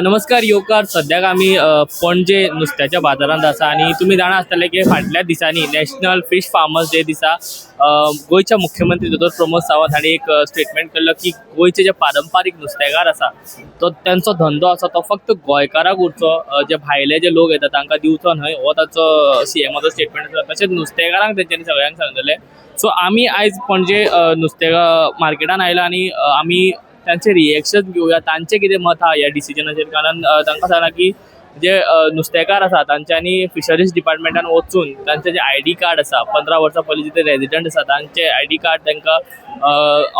नमस्कार योकार. सद्याक आमी पणजे नुस्त्याच्या बाजारांत आसा आनी तुमी जाणा आसतले की फाटल्या दिसांनी नॅशनल फिश फार्मर्स डे दिसा गोयच्या मुख्यमंत्री दोतोर प्रमोद सावंत हांणी एक स्टेटमेंट केल्लो की गोयचे जे पारंपारीक नुस्तेकार आसा तो त्यांचो धंदो आसा तो फक्त गोंयकाराक उरचो, जे भायले जे लोक येतात तांकां दिवचो न्हय, हो ताचो सीएमाचो स्टेटमेंट आसा. तशेंच नुस्तेकारांक तेंच्यांनी सगळ्यांक सांगलेलें. सो आमी आयज पणजे मार्केटान आयला आनी आमी त्यांचे रिएक्शन घेऊया, तांचे कितें मत आहा ह्या डिसिजनाचेर. कारण तांकां सांगला की जे नुस्तेकार आसा तांच्यांनी फिशरीज डिपार्टमेंटान वचून तांचे जे ID कार्ड आसा, 15 वर्सां पयलीं जे रेजिडेंट आसा तांचे ID कार्ड तांकां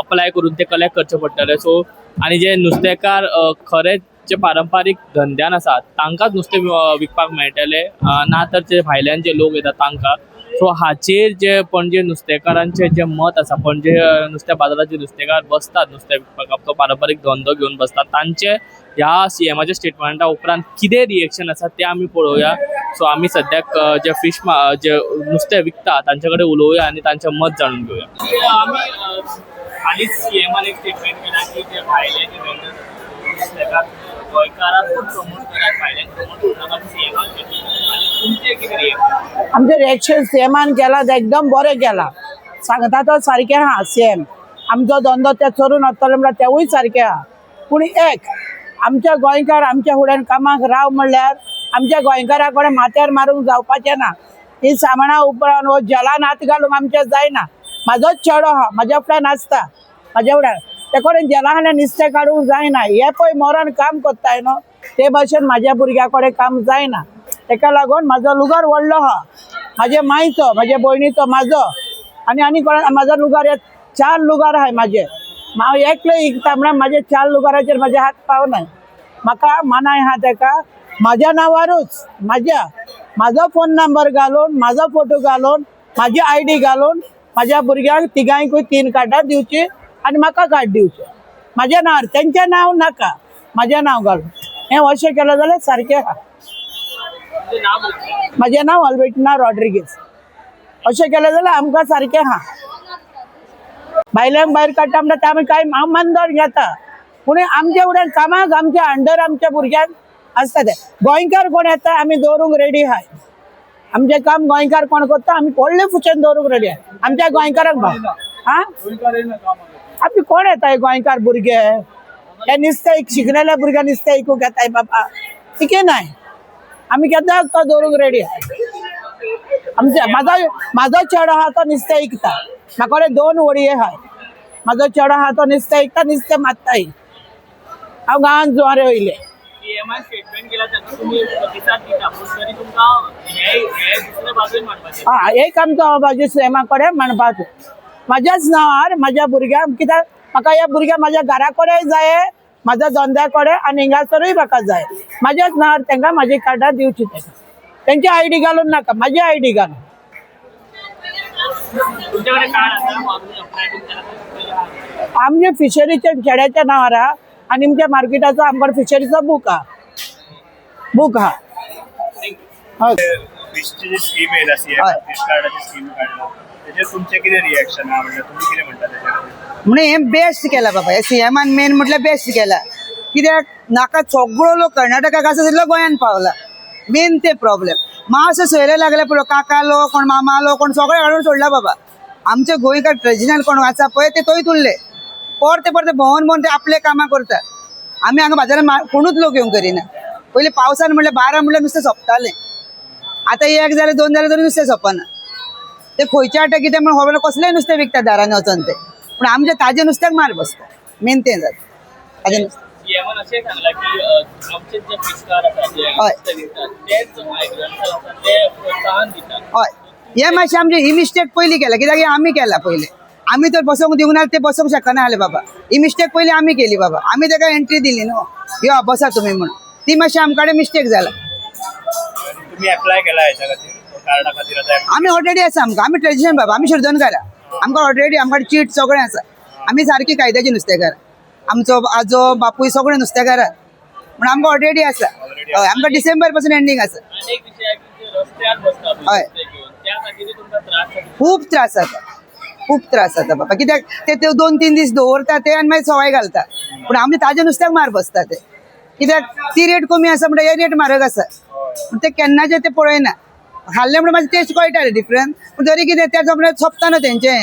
अप्लाय करून ते कलेक्ट करचे पडटले. सो आनी जे नुस्तेकार खरेच जे पारंपारीक धंद्यान आसा तांकांच नुस्तें विकपाक मेळटले, ना तर जे भायल्यान जे लोक येतात तांकां. सो हाचेर जे पणजे नुस्तेकारांचे जे मत आसा, पणजे नुस्त्या बाजाराचे नुस्तेकार बसतात नुस्तें विकपाक, तो पारंपारीक धंदो घेवन बसतात, तांचे ह्या सीएमाच्या स्टेटमेंटा उपरांत कितें रिएक्शन आसा तें आमी पळोवया. सो आमी सद्याक जे जे नुस्तें विकता तांचे कडेन उलोवया आनी तांचें मत जाणून घेवया. आमी हालींच सीएमान एक स्टेटमेंट केला की जे भायले जे नुस्तेकार गोंयकारांकूच प्रमोट करात, भायल्यांक प्रमोट करनाका सीएमान. तुमचें कितें रिएक्शन? आमचे रिएक्शन सीएमान केला ते एकदम बरें केला. सांगता तो सारकें आहा सीएम. आमचो धंदो ते चोरून वतलो म्हणल्यार तेवूय सारकें आहा. पूण एक आमचे गोंयकार आमच्या फुड्यान कामाक राव म्हणल्यार आमच्या गोंयकारा कडेन माथ्यार मारूंक जावपाचें ना. ही सामाना उपरांत हो जलान हात घालूंक आमचें जायना. म्हाजोच चेडो आहा, म्हाज्या फुड्यान आसता, म्हाज्या फुड्यान ते कडेन जलान नुस्तें काडूंक जायना. हे पळय मोरान काम कोत्ताय न्हू, ते भाशेन म्हाज्या भुरग्या कडेन काम जायना. तेका लागून म्हाजो लुगार व्हडलो आहा, म्हाजे मायचो, म्हाजे भयणीचो, म्हाजो आनी कोण म्हाजो लुगार 4 लुगार आहाय म्हाजे. हांव एकलो विकता म्हणल्यार म्हाजे 4 लुगाराचेर म्हाजे हात पावनाय. म्हाका मानाय आहा तेका म्हाज्या नांवारूच म्हाजो फोन नंबर घालून, म्हाजो फोटो घालून, म्हाजी ID घालून म्हाज्या भुरग्यांक तिगांयकूय 3 कार्डां दिवची आनी म्हाका कार्ड दिवचें म्हाज्या नांवार. तेंचें नांव नाका, म्हाजें नांव घालून. हें अशें केलें जाल्यार सारकें आहा. म्हाजें नांव अल्बर्टिना रॉड्रिगीज. अशें केलें जाल्यार आमकां सारकें आहा. भायल्यांक भायर काडटा म्हणटा आमी कांय हांव मानधन घेता, पूण आमच्या फुड्यान कामाक आमच्या अंडर आमच्या भुरग्यांक आसता ते गोंयकार कोण येता आमी दवरूंक रेडी आहाय. आमचें काम गोंयकार कोण करता आमी व्हडले फुशेन दवरूंक रेडी आहाय. आमच्या गोंयकारांक आमी कोण येताय गोंयकार भुरगे? हे नुस्तें शिकलेल्या भुरग्या नुस्तें विकूंक येताय बाबा? तिके नाय. आमी केन्ना तो दवरूंक रेडी आहा. म्हाजो चेडो आहा तो नुस्तें विकता, म्हाका कडेन 2 व्हडये आहाय. म्हाजो चेडो आहा तो नुस्तें विकता, नुस्तें मारताय. हांव गांवांत जुवारे वयले. एक आमचो बाजू सीएमा कडेन मांडपाचो म्हाज्याच नांवार म्हाज्या भुरग्यांक. कित्याक म्हाका ह्या भुरग्यांक म्हाज्या घरा कडेन जाय, म्हाज्या धंद्या कडेन आनी हिंगासरूय म्हाका जाय. म्हाज्याच नांवार तांकां म्हाजी कार्डां दिवची. तेंची ID घालून नाका, म्हाजी ID घालून. आमचे फिशरीचे खेड्याच्या नांवार आहा आनी आमच्या मार्केटाचो आमकां फिशरीचो बूक आहा. फिशची जी स्कीम येयला सीएम फिश कार्डाची स्कीम काडला, तेजेर तुमचें कितें रिएक्शन आहा? म्हणजे तुमी कितें म्हणटा तेजेर? म्हणजे हे बेस्ट केला बाबा. हे सीएमान मेन म्हटल्यार बेस्ट केला. कित्याक नाका सगळो लोक कर्नाटकाक आसा तितलो गोंयान पावला. मेन ते प्रॉब्लेम. मातसो सोयरे लागले पळय, काका लोक कोण मामा लोक कोण सगळे हाडून सोडला बाबा. आमचे गोंयकार ट्रेडिशनल कोण आसा पळय ते थंय उरले. परते भोंवन ते आपले कामां करता. आमी हांगा बाजारान कोणूच लोक येवंक करिना. पयलीं पावसान म्हणल्यार 12 म्हणल्यार नुस्तें सोंपतालें. आतां 1 जालें 2 जालें तरी नुस्तें सोंपना. ते खंयच्या हाडटा कितें म्हण खबर कसलेंय नुस्तें विकता दारांनी वचोन ते. पूण आमच्या ताजे नुस्त्याक मार बसता. मेन तें जाता. ताजें नुस्तें सीएमान अशें सांगला की आमचे जे फिशकार आसा जे नुस्तें विकतात तेच मायग्रंट्स आसा ते प्रोत्साहन दितात. हय, हे मातशें आमचे ही मिस्टेक पयलीं केला. कित्याक हे आमी केला पयलीं. आमी तर बसोंक दिवंक ना, ते बसोंक शकना जालें बाबा. ही मिस्टेक पयलीं आमी केली बाबा. आमी ताका एंट्री दिली न्हू, यो बसा तुमी म्हणून. ती मातशी आमचे कडेन मिस्टेक जाला. तुम्ही अप्लाय केला हेच्या खातीर कार्डा खातीर? आता आमी ऑलरेडी आसा. आमी ट्रेडिशनल बाबा, आमी शिरदोनकारा. आमकां ऑलरेडी आमकां चीट सगळें आसा. आमी सारकी कायद्याची नुस्तेकार. आमचो आजो बापूय सगळे नुस्तेकार म्हण आमकां ऑलरेडी आसा. हय, आमकां डिसेंबर पासून एंडींग आसा. हय, खूब त्रास जाता बाबा. कित्याक ते 2-3 दीस दवरता ते आनी मागीर सवाय घालता. पूण आमी ताजे नुस्त्याक मार बसता ते. कित्याक ती रेट कमी आसा म्हणटा हे रेट म्हारग आसा ते केन्नाचे ते पळयना खाल्ले म्हणून माझी टेस्ट कळटा डिफरंट पूण तरी कितें त्या जमण्यात सोंपता न्हू तेंचें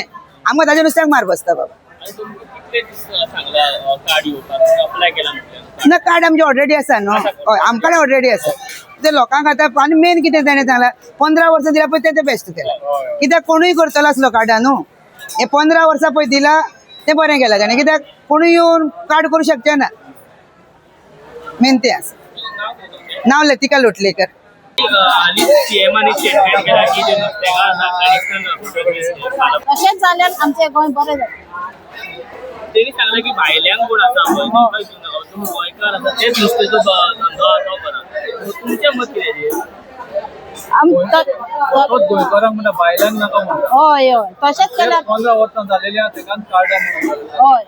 आमकां ताच्या नुस्त्याक मार बसता बाबा आणि तुमकां कितले दीस सांगला कार्ड येवपाक अप्लाय केला म्हटल्यार ना कार्ड आमचे ऑलरेडी आसा न्हू हय आमकां ऑलरेडी आसा ते लोकांक आतां आनी मेन कितें ताणें सांगलां 15 वर्सां दिल्या पळय तें बेस्ट केलां कित्याक कोणूय करतलो आसलो कार्डा न्हू हे 15 वर्सां पळय दिलां तें बरें केलां ताणें कित्याक कोणूय येवन कार्ड करूं शकचे ना मेन तें आसा नांव लतिका लोटलेकर आणि सीएमाने स्टेटमेंट केला की जे नुस्तेकार तशेंच जाल्यार आमचें गोंय बरें जाता तेणी सांगला की भायल्यांक कोण आसा तुम्ही गोंयकार आसा तेच नुस्त्याचो धंदो आसा करा तुमचें मत कितें गोंयकारांक म्हणटा भायल्यान नाका म्हणटा हय हय तशेंच केल्यार 15 वर्सां जालेली आहा तेकान कार्डा म्हणून हय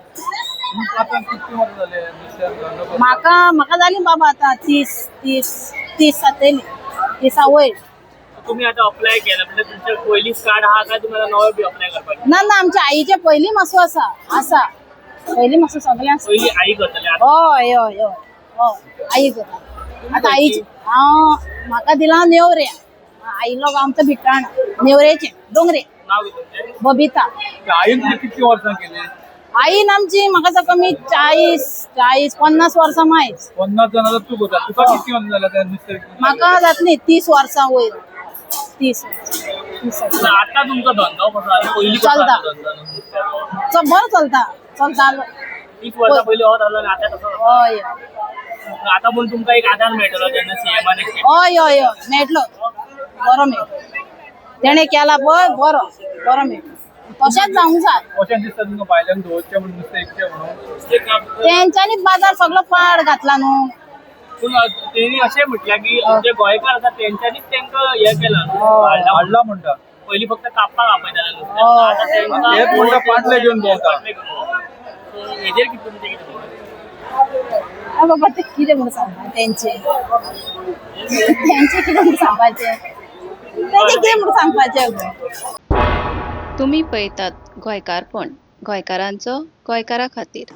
आतां कितली वर्सां जाले नुस्त्याक धंदो करपाक? म्हाका जाली बाबा आतां 30 जातली 30 वयर तुम्ही आता अप्लाय केला म्हणजे तुमच्या पयलींच कार्ड आहा काय तुम्हाला नवो बी अप्लाय करपाक ना ना आमच्या आईचे पयली मासू आसा पयली मासू सगळें आसा पयली आई करतले हय हय हय हय आई करता आतां आईची हांव म्हाका दिला नेवऱ्या आईलो आमचो भिटाण नेवरेचे दोंगरे नाव कितें बबिता आईन कितली वर्सां केली आईन आमची म्हाका कमी 40-50 वर्सां मायज 50 जाणां तूं करता तुका कितली वर्सां जाल्या त्या नुस्त्याक म्हाका जातली 30 वर्सां वयर 30 आता तुमचो धंदो कसो आसा पयलीं कसो चलता. आसा धंदो नुस्त्याचो? बरो चलता 30 वर्सां पयलीं हो जालो आनी आतां कसो जाता? हय आता पण तुमकां एक आधार मेळटलो जेन्ना सीएमाने हय हय हय मेळटलो बरो मेळटलो तेणे केला पळय बरो मेळटलो तशेंच जावंक जाय अशें दिसता तुमकां भायल्यान दवरचें म्हणून नुस्तें एकचें म्हणून तेंच्यांनीच बाजार सगळो पाड घातला न्हू पूण तेणी अशें म्हटल्यार की जे गोंयकार आसा तेंच्यांनीच तांकां हे केलां हाडला म्हणटा पयलीं फक्त कापपाक आपयताले नुस्तें हय. आतां तेंकां तेच म्हणटा पाटले घेवन भोंवता हेजेर कितें तुमचें कितें म्हणटा? आ बाबा ते कितें म्हणून सांगता तेंचे कितें म्हणून सांगपाचें तेंचे कितें म्हणून सांगपाचें तुम्ही पळयतात गोंयकारपण गोंयकारांचो गोंयकारा खातीर.